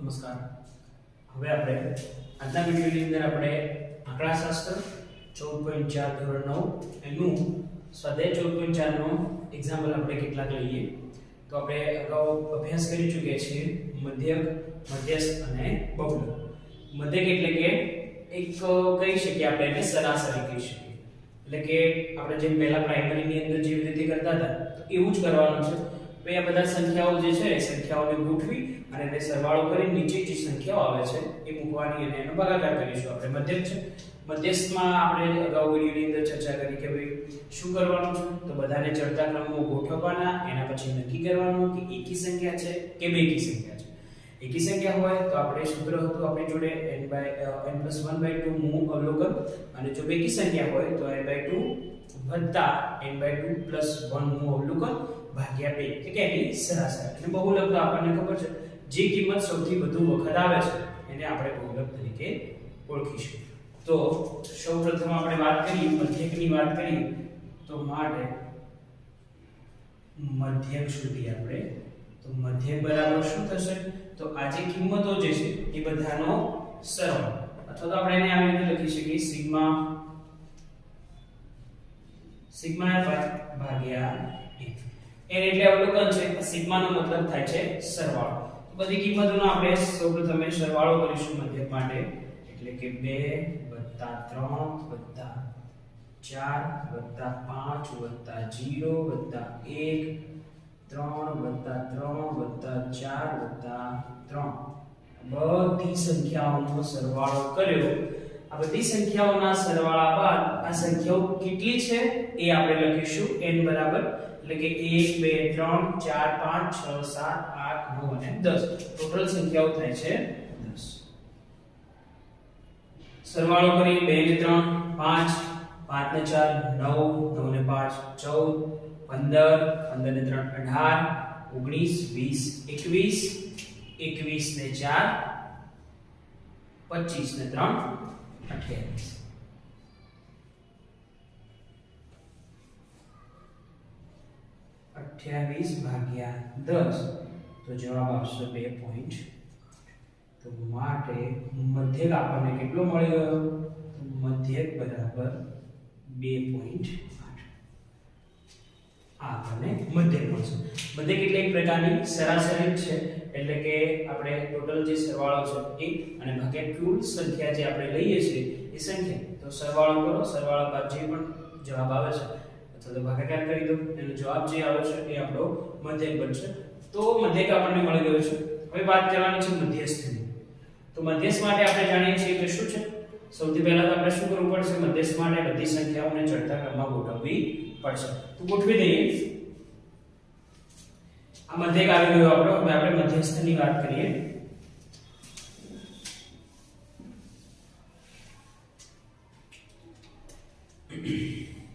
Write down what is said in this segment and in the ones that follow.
નમસ્કાર. હવે આપણે આજના વિડિયોની અંદર આપણે આંકડાશાસ્ત્ર 14.4 ધોરણ 9 એનું સ્વાધ્યાય 14.4 નો એક્ઝામ્પલ આપણે કેટલાક લઈએ. તો આપણે અગાઉ અભ્યાસ કરી ચૂક્યા છીએ મધ્યક, મધ્યસ્થ અને બહુલક. મધ્યક એટલે કે એક કહી શકીએ આપણે એને સરાસરી કહી શકીએ. એટલે કે આપણે જેમ પહેલા પ્રાઇમરીની અંદર જેવી રીતે કરતા હતા તો એવું જ કરવાનું છે. તો આ બધા સંખ્યાઓ જે છે એ સંખ્યાઓને ગોઠવી અને એને સરવાળો કરી નીચે જે સંખ્યાઓ આવે છે એ મૂકવાની અને એનો ભાગાકાર કરીશું. આપણે મધ્યક છે. મધ્યસ્થમાં આપણે અગાઉ વિડિયોની અંદર ચર્ચા કરી કે ભાઈ શું કરવાનું છે, તો બધાને ચડતા ક્રમમાં ગોઠવવાના, એના પછી નક્કી કરવાનું કે એકી સંખ્યા છે કે બેકી સંખ્યા છે. એકી સંખ્યા હોય તો આપણે સૂત્ર હતું આપણી જોડે n+1/2 મૂળ અવલોકન, અને જો બેકી સંખ્યા હોય તો n/2 વત્તા n/2 + 1 મૂળ અવલોકન ભાગ્યા 2 એટલે કે એની સરાસરી. અને બહુલક તો આપણને ખબર છે જે કિંમત સૌથી વધુ વખત આવે છે એને આપણે બહુલક તરીકે ઓળખીશું. તો સૌપ્રથમ આપણે વાત કરીએ મધ્યકની વાત કરીએ તો માટે મધ્યક સુધી આપણે તો મધ્યક બરાબર શું થશે, તો આ જે કિંમતો જે છે એ બધાનો સરવાળો, અથવા તો આપણે એને આવી રીતે લખી શકીએ સિગ્મા fi ભાગ્યા n એટલે અવલોકન છે. સિગ્મા નો મતલબ થાય છે સરવાળો. તો બધી કિંમતોનો આપણે સૌપ્રથમ સરવાળો કરીશું મધ્યક માટે, એટલે કે 2 + 3 + 4 + 5 + 0 + 1 3 + 3 + 4 + 3 બધી સંખ્યાઓનો સરવાળો કર્યો. આ બધી સંખ્યાઓના સરવાળા બાદ આ સંખ્યાઓ કેટલી છે એ આપણે લખીશું n બરાબર, એટલે કે 1 2 3 4 5 6 7 8 9 અને 10 ટોટલ સંખ્યાઓ થાય છે 10. સરવાળો કરી 2 ને 3 5 5 ને 4 9 9 ને 5 14 15 15 ને 3 18 19 20 21 21 ને 4 25 ને 3 28. ભાગ્યા 10 તો જવાબ આવશે 2. તો માટે મધ્યક આપણને કેટલો મળી ગયો, તો મધ્યક બરાબર 2.8. આ આપણને મધ્યક મળશે. મધ્યક એટલે એક પ્રકારની સરાસરી છે, એટલે કે આપણે ટોટલ જે સરવાળો છે એ અને ભાગ્યા કુલ સંખ્યા જે આપણે લઈએ છીએ એ સંખ્યા. તો સરવાળો કરો, સરવાળા બાદ જે પણ જવાબ આવે છે અથવા તો ભાગાકાર કરી દો, એનો જવાબ જે આવે છે એ આપણો મધ્યક બનશે. તો મધ્યક આપણને મળી ગયો છે. હવે વાત કરવાની છે મધ્યસ્થની. તો મધ્યસ્થ માટે આપણે જાણીએ છીએ કે શું છે. સૌથી પહેલા તો આપણે શું કરવું પડશે, મધ્યસ્થ માટે બધી સંખ્યાઓને ચડતા ક્રમમાં ગોઠવવી પડશે. તો ગોઠવી દઈએ. આ મધ્યક આવી ગયો આપણો. હવે આપણે મધ્યસ્થની વાત કરીએ.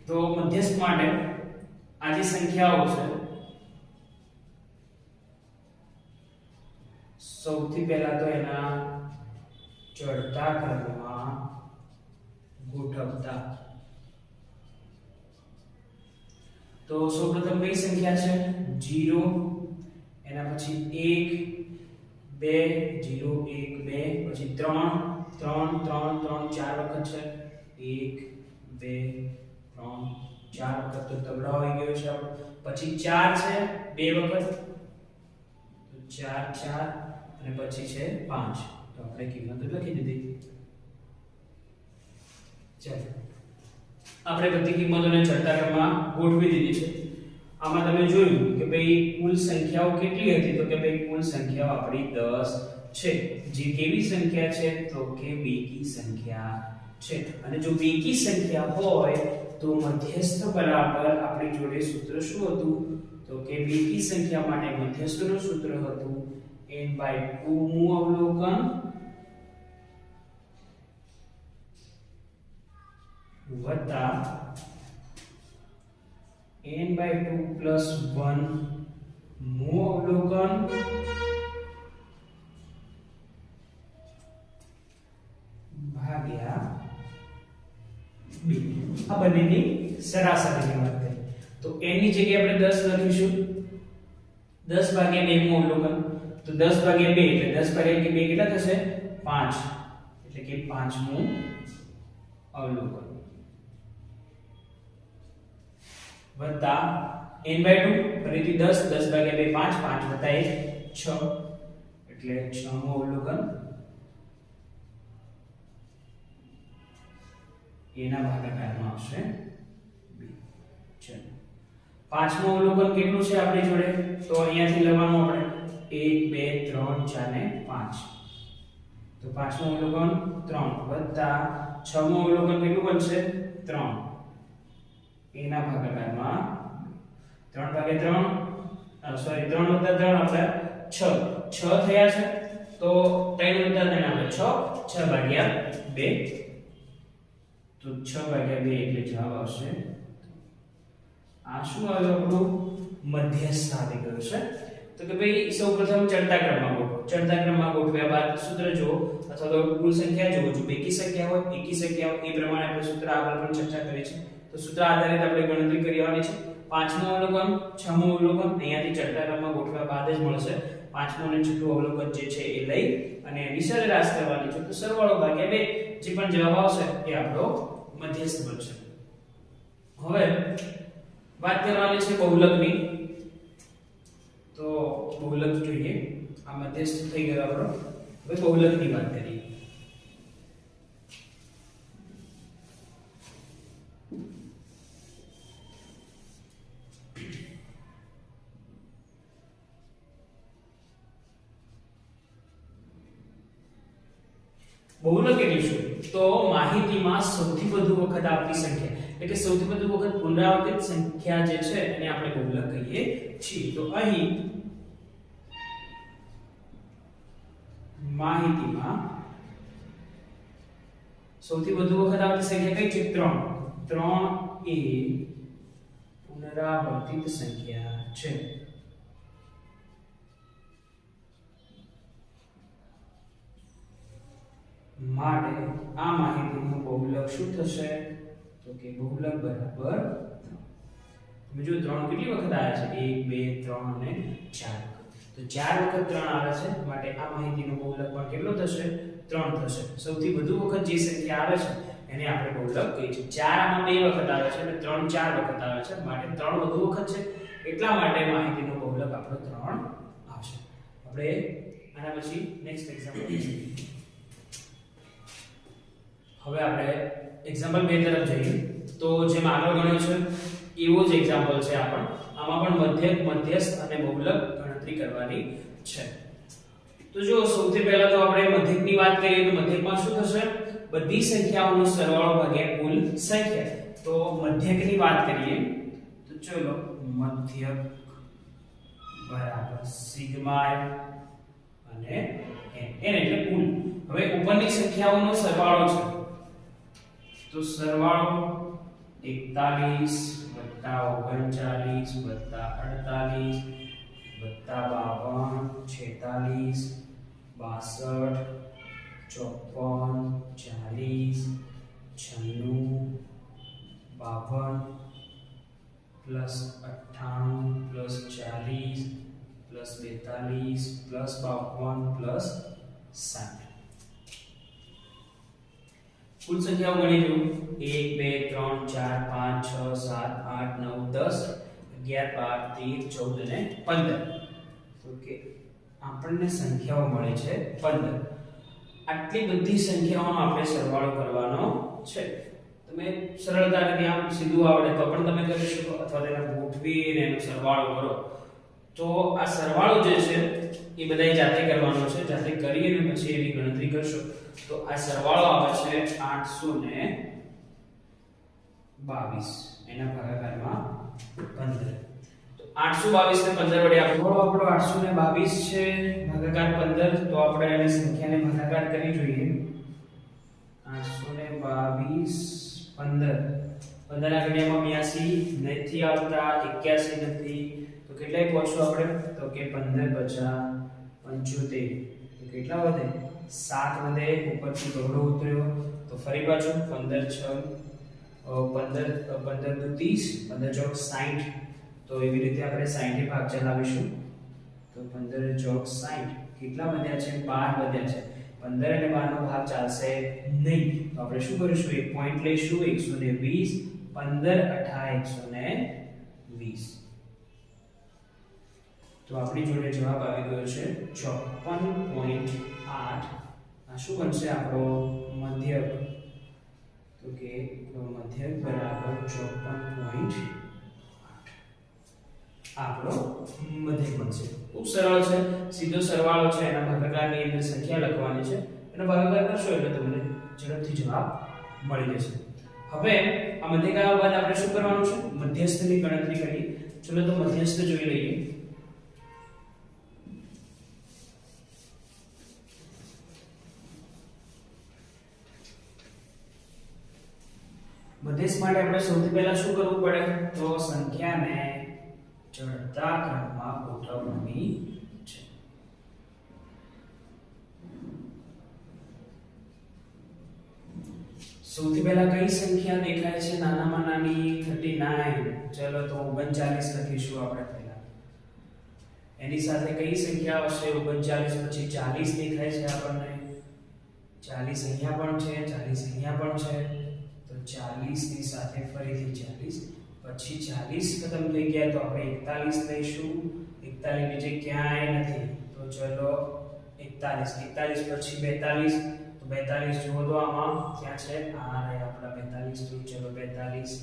તો મધ્યસ્થ માટે આ જે સંખ્યાઓ છે સૌથી પહેલા તો એના ચડતા ક્રમમાં ગોઠવતા. તો સૌપ્રથમ કઈ સંખ્યા છે 0, એના પછી 1 2 0 1 2 પછી 3 3 3 3 ચાર વખત છે 1 2 3 4 વખત. તો તગડો આવી ગયો છે આપણો. પછી 4 છે 2 વખત, તો 4 4 અને પછી છે 5. તો આપણે કિંમત લખી દીધી. ચાલો આપણે બધી કિંમતોને ચડતા ક્રમમાં ગોઠવી દીધી છે. આમાં તમે જોયું કે ભાઈ કુલ સંખ્યાઓ કેટલી હતી, તો કે ભાઈ કુલ સંખ્યાઓ આપણી 10 છે. જે કેવી સંખ્યા છે, તો કે બેકી સંખ્યા છે. અને જો બેકી સંખ્યા હોય તો મધ્યસ્થ બરાબર આપણી જોડે સૂત્ર શું હતું, તો કે બેકી સંખ્યા માટે મધ્યસ્થનું સૂત્ર હતું n/2 મૂળ અવલોકન વત્તા n/2 + 1 મૂળ અવલોકન ભાગ્યા 2. આ બંનેની સરાસરીની વાત કરીએ તો n ની જગ્યાએ આપણે 10 લખીશું. 10 ભાગ્યા 2 મૂળ અવલોકન તો 10 ભાગ્યા 2 એટલે 10 ભાગ્યા 2 કેટલા થશે 5 એટલે કે પાંચમું અવલોકન વત્તા n/2 ફરીથી 10 10 ભાગ્યા 2 5 5 વત્તા 1 6 એટલે 6મું અવલોકન એના ભાગાકારમાં આવશે 2 ચલો પાંચમું અવલોકન કેટલું છે આપણી જોડે તો અહીંયાથી લેવાનું આપણે 1 2 3 4 ને 5 તો પાંચમું અવલોકન 3 વત્તા છઠ્ઠું અવલોકન કેટલું બનશે 3 એના ભાગાકારમાં 3 ભાગ્યા 3 સોરી 3 વત્તા 3 આપણે 6 થયા છે તો 3 વત્તા 3 આપણે 6 ભાગ્યા 2 તો 6 ભાગ્યા 2 એટલે જવાબ આવશે આ શું આવ્યું આપણું મધ્યસ્થ આવી ગયું છે તો કે ભાઈ સૌપ્રથમ ચડતા ક્રમમાં ગોઠવ્યા બાદ સૂત્ર જુઓ અથવા તો કુલ સંખ્યા જુઓ જો બેકી સંખ્યા હોય એકી સંખ્યા હોય એ પ્રમાણે આપણે સૂત્ર આગળ પણ ચર્ચા કરી છે તો સૂત્ર આધારિત આપણે ગણતરી કરવાની છે પાંચમું અવલોકન છઠ્ઠું અવલોકન અહીંયાથી ચડતા ક્રમમાં ગોઠવ્યા બાદ જ મળશે પાંચમું અને છઠ્ઠું અવલોકન જે છે એ લઈ અને એની સરેરાશ કરવાની છે તો સરવાળો ભાગ્યા 2 જે પણ જવાબ આવશે એ આપણો મધ્યસ્થ બનશે હવે વાત કરવાની છે બહુલકની તો બહુલક જોઈએ આ મધ્યસ્થ થઈ ગયો આપણો હવે બહુલકની વાત કરીએ બહુલક એટલે શું તો માહિતીમાં સૌથી વધુ વખત આવતી સંખ્યા એટલે કે સૌથી વધુ વખત પુનરાવર્તિત સંખ્યા જે છે એને આપણે બહુલક કહીએ છીએ તો અહીં માહિતીમાં સૌથી વધુ વખત આવતી સંખ્યા કઈ છે 3 એ પુનરાવર્તિત સંખ્યા છે માટે આ માહિતીનું બહુલક શું થશે તો કે બહુલક બરાબર તમે જો 3 કેટલી વખત આવ્યા છે 1 2 3 અને 4 તો 4 વખત 3 આવે છે માટે આ માહિતીનો બહુલક પણ કેટલો થશે 3 થશે સૌથી વધુ વખત જે સંખ્યા આવે છે એને આપણે બહુલક કહીએ છીએ 4 આમાં 2 વખત આવે છે અને 3 4 વખત આવે છે માટે 3 વધુ વખત છે એટલા માટે માહિતીનો બહુલક આપણો 3 આવશે આપણે આના પછી નેક્સ્ટ એક્ઝામ્પલ હવે આપણે એક્ઝામ્પલ 2 તરફ જઈએ તો જેમ આગળ ગણ્યો છે એવો જ એક્ઝામ્પલ છે આમાં પણ મધ્યસ્થ અને બહુલક ગણતરી કરવાની છે તો જો સૌથી પહેલા તો આપણે મધ્યકની વાત કરીએ તો મધ્યકમાં શું થશે બધી સંખ્યાઓનો સરવાળો ભાગ્યા કુલ સંખ્યા તો મધ્યકની વાત કરીએ તો ચલો મધ્યક બરાબર સિગ્મા અને n એટલે કુલ હવે ઉપરની સંખ્યાઓનો સરવાળો છે તો સરવાળો 41 39 48 52 46 62 54 56 કુલ સંખ્યાઓ ગણી લો 1 2 3 4 5 6 7 8 9 10 11 12 13 14 અને 15 ઓકે આપણને સંખ્યાઓ મળે છે 15 આટલી બધી સંખ્યાઓનો આપણે સરવાળો કરવાનો છે તમે સરળતાથી આમ સીધું આવડે તો પણ તમે કરી શકો અથવા તેને ગોઠવીને એનો સરવાળો કરો તો આ સરવાળો જે છે એ બધાય જાતે કરવાનો છે જાતે કરી અને પછી એની ગણતરી કરશો તો આ સરવાળો આવે છે 822 એના ભાગાકારમાં 15 તો 822 ને 15 વડે આપણો 822 છે ભાગાકાર 15 તો આપણે એને સંખ્યાને ભાગાકાર કરી જોઈએ 822 15 15 ના ઘડિયામાં 82 નથી આવતા 81 નથી તો કેટલાય પહોંચો આપણે તો કે 15 50 75 તો કેટલા વધે 7 વધે ઉપરથી ગોળો ઉતર્યો તો ફરી પાછું 15 6 15 15 દુ 30 15 ચોક 60 તો એવી રીતે આપણે 60 ભાગ ચલાવીશું તો 15 ચોક 60 કેટલા વધ્યા છે 12 વધ્યા છે 15 અને 12 નો ભાગ ચાલશે નહીં તો આપણે શું કરીશું એક પોઈન્ટ લઈશું 120 15 18 120 તો આપણી જોડે જવાબ આવી ગયો છે 54.8 આ શું બનશે આપણો મધ્યક તો કે મધ્યક બરાબર 54.8 આપણો મધ્યક બનશે ખૂબ સરળ છે સીધો સરવાળો છે એના ભાગાકારની અંદર સંખ્યા લખવાની છે એનો ભાગાકાર કરશો એટલે તમને ઝડપથી જવાબ મળી જશે હવે આ મધ્યક આવ્યા બાદ આપણે શું કરવાનું છે મધ્યસ્થની ગણતરી કરીએ ચલો તો મધ્યસ્થ જોઈ લઈએ મધ્યસ્થ માટે આપણે સૌથી પહેલા શું કરવું પડે તો સંખ્યાને ચડતા ક્રમમાં ગોઠવવાની છે સૌથી પહેલા કઈ સંખ્યા દેખાય છે નાનામાં નાની 39 ચલો તો 39 લખીશું આપણે પહેલા એની સાથે કઈ સંખ્યા આવશે 39 પછી 40 દેખાય છે આપણને 40 અહીંયા પણ છે 40 અહીંયા પણ છે તો 40 ની સાથે ફરીથી 40 પછી 40 ખતમ થઈ ગયા તો આપણે 41 લઈશું 41 નીચે ક્યાંય નથી તો ચલો 41 પછી 42 તો 42 જુઓ તો આમાં ક્યાં છે આ રે આપણા 42 તો ચલો 42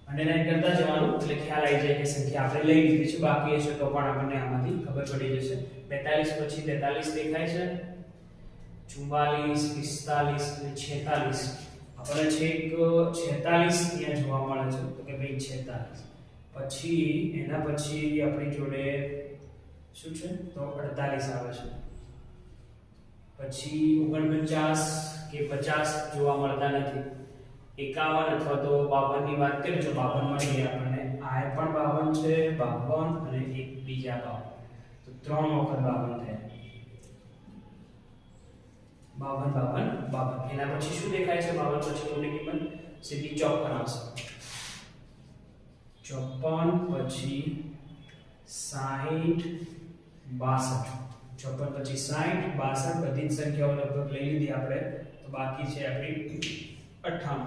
અંડરલાઈન કરતા જવાનું એટલે ખ્યાલ આવી જાય કે સંખ્યા આપણે લઈ લીધી છે બાકી હશે તો પણ આપણને આમાંથી ખબર પડી જશે 42 પછી 43 દેખાય છે 44 45 અને 46 આપણે છેક 46 અહીંયા જોવા મળે છે તો કે ભાઈ 46 પછી એના પછી આપણી જોડે શું છે તો 48 આવે છે પછી 49 કે 50 જોવા મળતા નથી 51 અથવા તો 52 ની વાત કરીએ તો 52 મળી ગયા આપણને આ પણ 52 છે 52 અને એક બીજા 52 તો 3 વખત 52 થયા 52 એના પછી શું દેખાય છે 52 પછી કોની કિંમત સીધી 54 આવશે 54 પછી 60 62 54 પછી 60 62 બધી જ સંખ્યાઓ લગભગ લઈ લીધી આપણે તો બાકી છે આપણી 58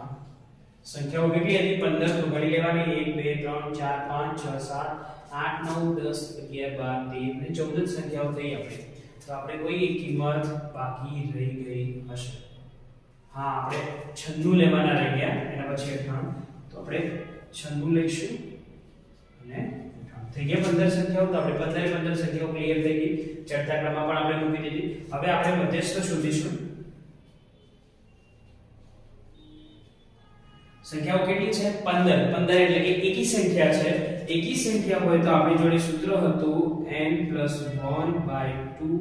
સંખ્યાઓ કેટલી હતી 15 તો ગણી લેવાની 1 2 3 4 5 6 7 8 9 10 11 12 13 અને 14 સંખ્યાઓ થઈ આપણી તો આપણે કોઈ એક કિંમત બાકી રહી ગઈ હશે હા આપણે 96 લેવાના રહી ગયા એના પછી 98 તો આપણે 96 લઈશું અને થઈ ગયા 15 સંખ્યાઓ તો આપણે 15 સંખ્યાઓ ક્લિયર થઈ ગઈ ચડતા ક્રમમાં પણ આપણે મૂકી દીધી હવે આપણે મધ્યસ્થ શોધીશું સંખ્યાઓ કેટલી છે 15 એટલે કે એકી સંખ્યા છે એકી સંખ્યા હોય તો આપણી જોડે સૂત્ર હતું n+1/2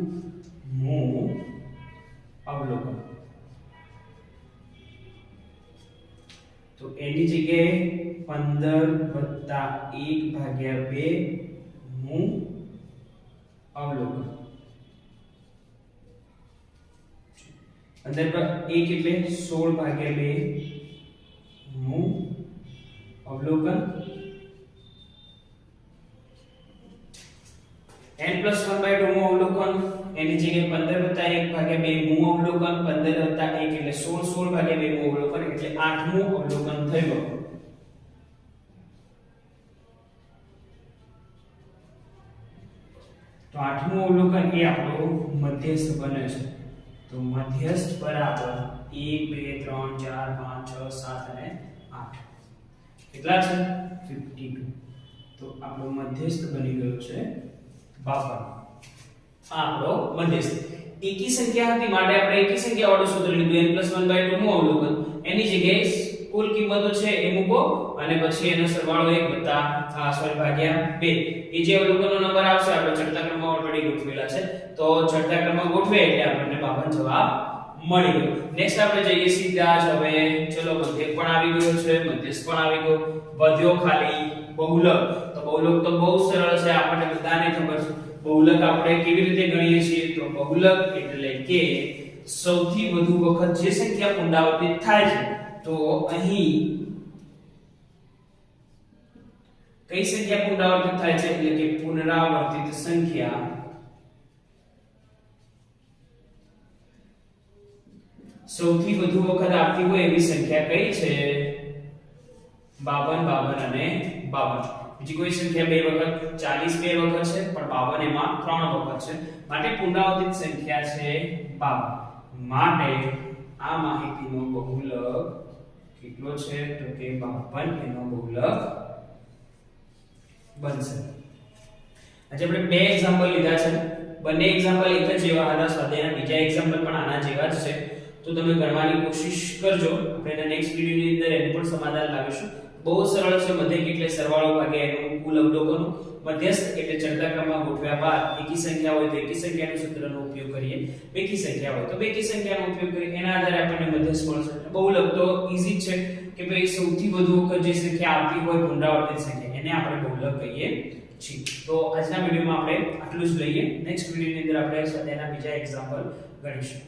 મૂ અવલોકન તો એની જગ્યાએ 15+1/2 મૂ અવલોકન અંદર પર 1 એટલે 16/2 મૂ અવલોકન n+1/2 મૂ અવલોકન એની જગ્યાએ 15+1/2 મૂ અવલોકન 15+1 એટલે 16/2 મૂ અવલોકન એટલે 8મું અવલોકન થયું તો 8મું અવલોકન એ આપણો મધ્યસ્થ બને છે તો મધ્યસ્થ બરાબર 1 2 3 4 5 6 7 અને 8 કેટલા છે 52 તો આપણો મધ્યસ્થ બની ગયો છે 52 આપણો મધ્યસ્થ એકી સંખ્યા હતી માટે આપણે એકી સંખ્યા વાળું સૂત્ર લીધું n+1/2 મૂ અવલોકન એની જગ્યાએ કુલ કિંમતો છે એ મૂકો અને પછી એનો સરવાળો 1 ભાગ્યા 2 એ જે અવલોકનનો નંબર આવશે આપણે ચડતા ક્રમમાં ઓલરેડી ગોઠવેલા છે તો ચડતા ક્રમમાં ગોઠવે એટલે આપણને 52 જવાબ મળી ગયો નેક્સ્ટ આપણે જઈએ સીધા જ હવે ચલો મધ્યક પણ આવી ગયો છે મધ્યસ્થ પણ આવી ગયો વધ્યો ખાલી બહુલક તો બહુલક તો બહુ સરળ છે આપણને બધાને ખબર છે બહુલક આપણે કેવી રીતે ગણીએ છીએ તો બહુલક એટલે કે સૌથી વધુ વખત જે સંખ્યા પુનરાવર્તિત થાય છે તો અહીં કઈ સંખ્યા પુનરાવર્તિત થાય છે એટલે કે પુનરાવર્તિત સંખ્યા સૌથી વધુ વખત આવતી હોય એવી સંખ્યા કઈ છે? 52, 52 અને 52. બીજી કોઈ સંખ્યા બે વખત 40 બે વખત છે, પણ 52 એમાં 3 વખત છે. માટે પુનરાવર્તિત સંખ્યા છે 52. માટે આ માહિતીનો બહુલક કેટલો છે? તો કે 52 એનો બહુલક બનશે. આજે આપણે બે એક્ઝામ્પલ લીધા છે. બંને એક્ઝામ્પલ એક જ જેવા હતા. સ્વાધ્યાયના બીજા એક્ઝામ્પલ પણ આના જેવા જ છે. તો તમે ગણવાની કોશિશ કરજો. આપણે નેક્સ્ટ વિડિયોની અંદર એનું પણ સમાધાન લાવીશું. બહુ સરળ છે. મધ્યક એટલે સરવાળો ભાગ્યા એનું કુલ અવલોકનો. મધ્યસ્થ એટલે ચડતા ક્રમમાં ગોઠવ્યા બાદ એકી સંખ્યા હોય તો એકી સંખ્યાના સૂત્રનો ઉપયોગ કરીએ, બેકી સંખ્યા હોય તો બેકી સંખ્યાનો ઉપયોગ કરીએ. એના આધારે આપણને મધ્યસ્થ મળશે. બહુલક તો ઈઝી છે કે ભાઈ સૌથી વધુ વખત જે સંખ્યા આવતી હોય પુનરાવર્તિત સંખ્યા એને આપણે બહુલક કહીએ છીએ. તો આજના વિડિયોમાં આપણે આટલું જ લઈએ. નેક્સ્ટ વિડિયોની અંદર આપણે સ્વાધ્યાયના બીજા એક્ઝામ્પલ ગણીશું.